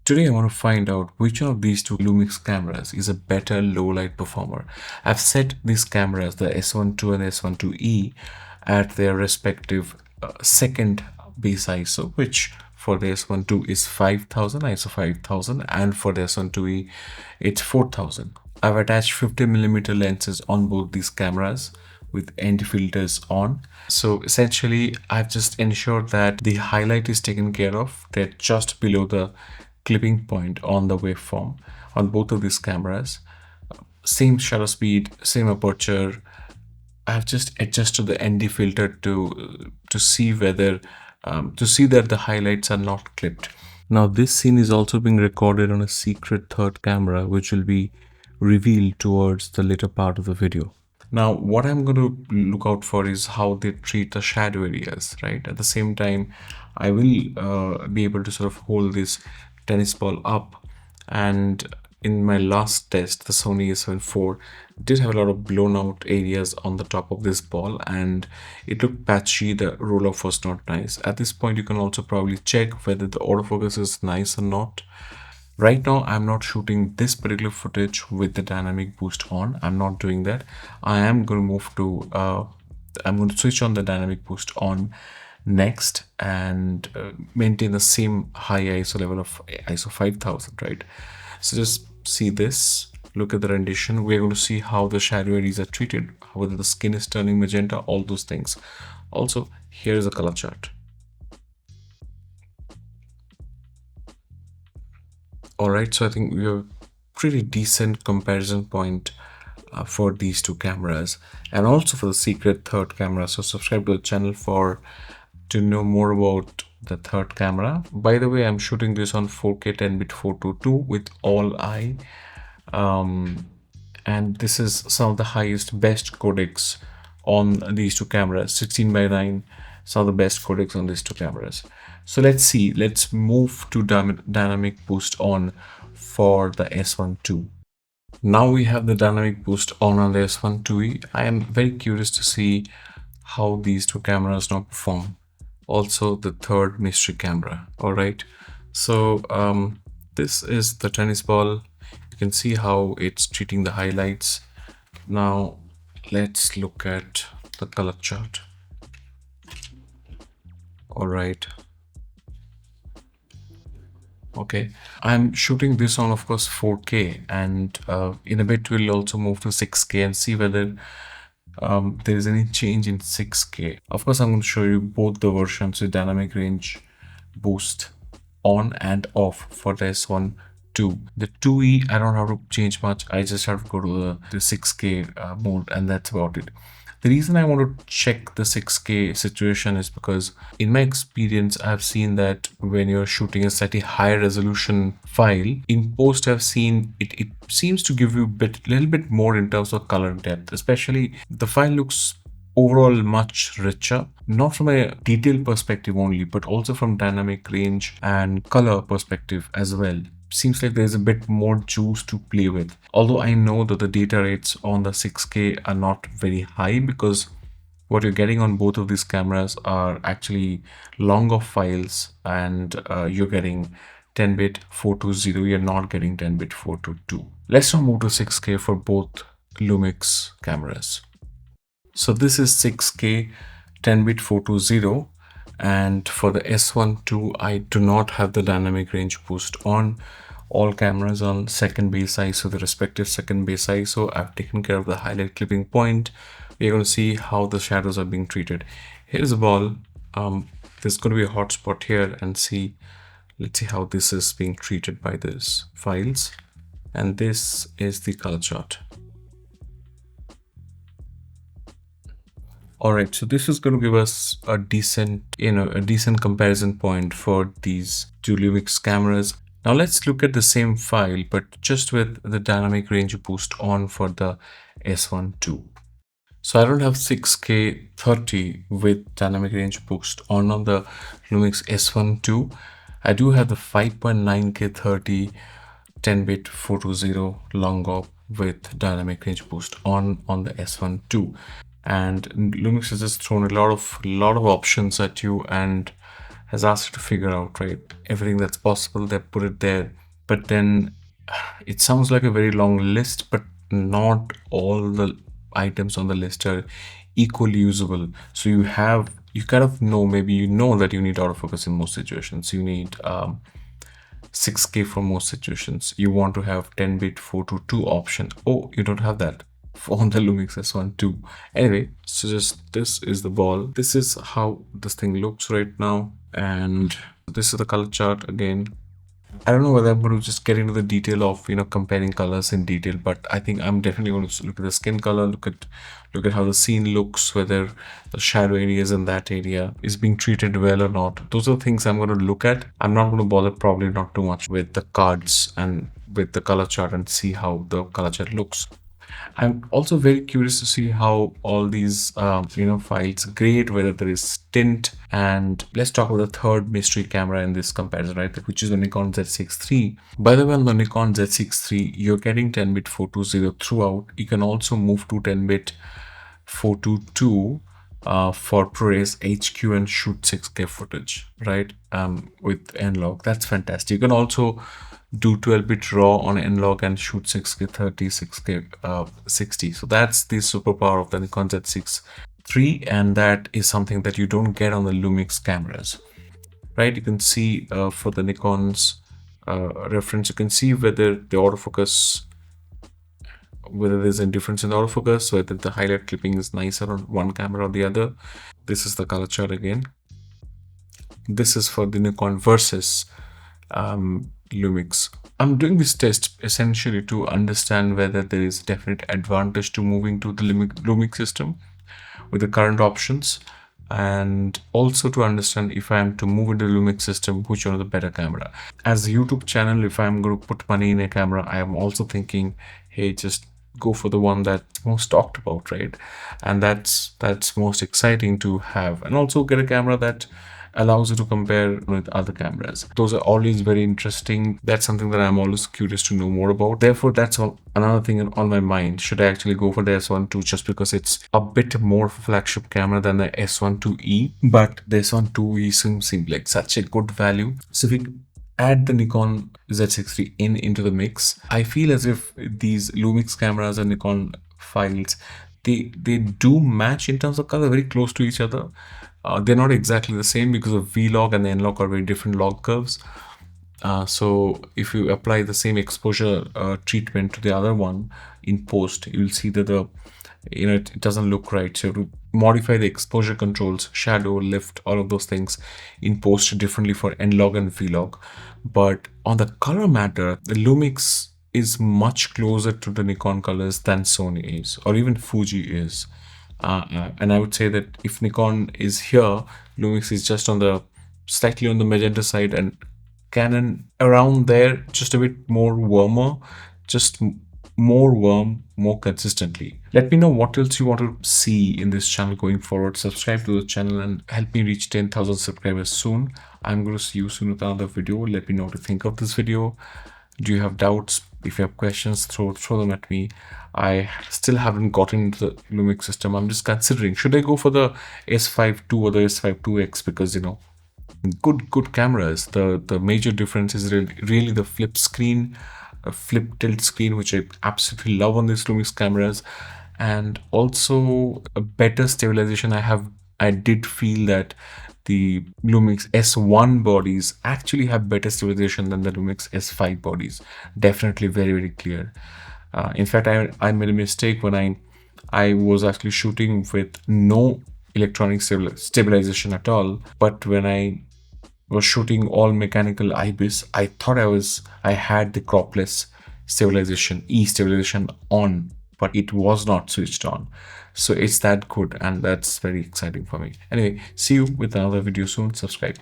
Today I want to find out which one of these two Lumix cameras is a better low light performer. I've set these cameras, the S1II and S1II E, at their respective second base ISO, which for the S1II is 5000, ISO 5000, and for the S1II E it's 4000. I've attached 50mm lenses on both these cameras with ND filters on. So essentially, I've just ensured that the highlight is taken care of. They're just below the clipping point on the waveform on both of these cameras. Same shutter speed, same aperture. I've just adjusted the ND filter to see whether to see that the highlights are not clipped. Now this scene is also being recorded on a secret third camera, which will be revealed towards the later part of the video. Now, what I'm going to look out for is how they treat the shadow areas, right? At the same time, I will be able to sort of hold this tennis ball up. And in my last test, the Sony A7 IV did have a lot of blown out areas on the top of this ball, and it looked patchy. The roll-off was not nice. At this point, you can also probably check whether the autofocus is nice or not. Right now, I'm not shooting this particular footage with the dynamic boost on. I'm not doing that. I am going to move to, I'm going to switch on the dynamic boost on next and maintain the same high ISO level of ISO 5000, right? So just see this, look at the rendition. We're going to see how the shadow areas are treated, whether the skin is turning magenta, all those things. Also, here's a color chart. All right, so I think we have a pretty decent comparison point for these two cameras and also for the secret third camera. So subscribe to the channel to know more about the third camera. By the way, I'm shooting this on 4K 10-bit 422 with all eye. And this is some of the highest, best codecs on these two cameras, 16:9, some of the best codecs on these two cameras. So let's move to dynamic boost on for the S1II. Now we have the dynamic boost on the S1II. I am very curious to see how these two cameras now perform. Also the third mystery camera. All right, so this is the tennis ball. You can see how it's treating the highlights. Now let's look at the color chart. All right, okay, I'm shooting this on, of course, 4K, and in a bit we'll also move to 6K and see whether there is any change in 6K. Of course, I'm going to show you both the versions with dynamic range boost on and off for the S1II. The 2E, I don't have to change much. I just have to go to the 6K mode, and that's about it. The reason I want to check the 6K situation is because in my experience, I've seen that when you're shooting a slightly higher resolution file, in post I've seen it seems to give you a little bit more in terms of color depth, especially the file looks overall much richer, not from a detail perspective only, but also from dynamic range and color perspective as well. Seems like there's a bit more juice to play with. Although I know that the data rates on the 6K are not very high, because what you're getting on both of these cameras are actually longer files, and you're getting 10-bit 420, you're not getting 10-bit 422. Let's now move to 6K for both Lumix cameras. So this is 6K 10-bit 420, and for the S1II, I do not have the dynamic range boost on. All cameras on second base ISO, the respective second base ISO. I've taken care of the highlight clipping point. We're going to see how the shadows are being treated. Here's a ball. There's going to be a hotspot here, and let's see how this is being treated by these files. And this is the color chart. All right, so this is going to give us a decent comparison point for these two Lumix cameras. Now let's look at the same file, but just with the dynamic range boost on for the S1II. So I don't have 6K 30 with dynamic range boost on the Lumix S1II. I do have the 5.9K 30 10-bit 420 long op with dynamic range boost on the S1II. And Lumix has just thrown a lot of options at you and has asked you to figure out, right? Everything that's possible, they put it there. But then it sounds like a very long list, but not all the items on the list are equally usable. So you kind of know, maybe you know that you need autofocus in most situations. You need 6K for most situations. You want to have 10-bit 422 option. Oh, you don't have that on the Lumix S1II. Anyway, so just this is the ball. This is how this thing looks right now. And this is the color chart again. I don't know whether I'm going to just get into the detail of, comparing colors in detail, but I think I'm definitely going to look at the skin color, look at how the scene looks, whether the shadow areas in that area is being treated well or not. Those are things I'm going to look at. I'm not going to bother probably not too much with the cards and with the color chart and see how the color chart looks. I'm also very curious to see how all these, files grade, whether there is tint. And let's talk about the third mystery camera in this comparison, right? Which is the Nikon Z6III. By the way, on the Nikon Z6III, you're getting 10-bit 420 throughout. You can also move to 10-bit 422 for ProRes HQ and shoot 6K footage, right? With N-Log. That's fantastic. You can also do 12-bit RAW on N-Log and shoot 6K 30, 6K 60. So that's the superpower of the Nikon Z6III, and that is something that you don't get on the Lumix cameras, right? You can see for the Nikon's reference, you can see whether the autofocus, whether there's a difference in the autofocus, whether the highlight clipping is nicer on one camera or the other. This is the color chart again. This is for the Nikon versus Lumix. I'm doing this test essentially to understand whether there is definite advantage to moving to the Lumix system with the current options, and also to understand if I am to move into the Lumix system, which one is the better camera. As a YouTube channel, if I'm going to put money in a camera, I am also thinking, hey, just go for the one that's most talked about, right? And that's most exciting to have, and also get a camera that allows you to compare with other cameras. Those are always very interesting. That's something that I'm always curious to know more about. Therefore, that's another thing on my mind. Should I actually go for the S1II just because it's a bit more flagship camera than the S1II E? But the S1II E seems like such a good value. So if we add the Nikon Z6III into the mix, I feel as if these Lumix cameras and Nikon files, they do match in terms of color, very close to each other. They're not exactly the same because of V-log and the N-log are very different log curves. So if you apply the same exposure treatment to the other one in post, you'll see that it doesn't look right. So to modify the exposure controls, shadow, lift, all of those things in post differently for N-log and V-log. But on the color matter, the Lumix is much closer to the Nikon colors than Sony is, or even Fuji is. And I would say that if Nikon is here, Lumix is just slightly on the magenta side, and Canon around there, just a bit more warmer, just more warm, more consistently. Let me know what else you want to see in this channel going forward. Subscribe to the channel and help me reach 10,000 subscribers soon. I'm going to see you soon with another video. Let me know what you think of this video. Do you have doubts? If you have questions, throw them at me. I still haven't gotten into the Lumix system. I'm just considering, should I go for the S5II or the S5IIX? Because good cameras. The major difference is really the flip screen, a flip tilt screen, which I absolutely love on these Lumix cameras, and also a better stabilization. I did feel that the Lumix S1 bodies actually have better stabilization than the Lumix S5 bodies. Definitely very clear. In fact, I made a mistake when I was actually shooting with no electronic stabilization at all. But when I was shooting all mechanical IBIS, I thought I had the cropless stabilization, stabilization on, but it was not switched on. So it's that good, and that's very exciting for me. Anyway, see you with another video soon. Subscribe.